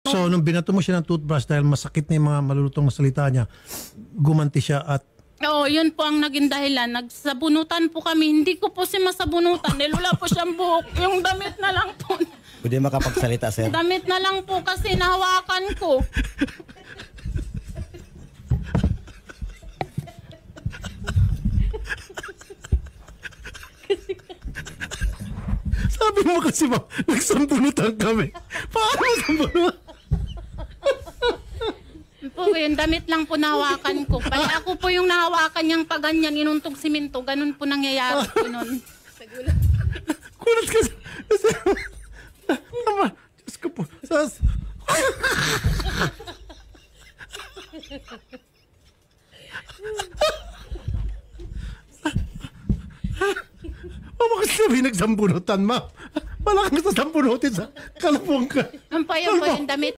So, nung binato mo siya ng toothbrush dahil masakit na yung mga malulutong na salita niya, gumanti siya at Oo, yun po ang naging dahilan. Nagsabunutan po kami. Hindi ko po si masabunutan dahil wala po siyang buhok. Yung damit na lang po. Pwede makapagsalita, sir. Damit na lang po kasi nahawakan ko. sabi mo kasi ba, nagsambunutan kami. Paano sambunutan? Po, yung damit lang po nahawakan ko. Kaya ako po yung nahawakan niyang paganyan, inuntog siminto. Ganun po nangyayari po nun. Kulat ka sa... Tama, Diyos ko po. Mama kasi sabi nagsambunutan, ma. Wala kang sasambunutin sa kalapong ka. Ang payo po yung damit.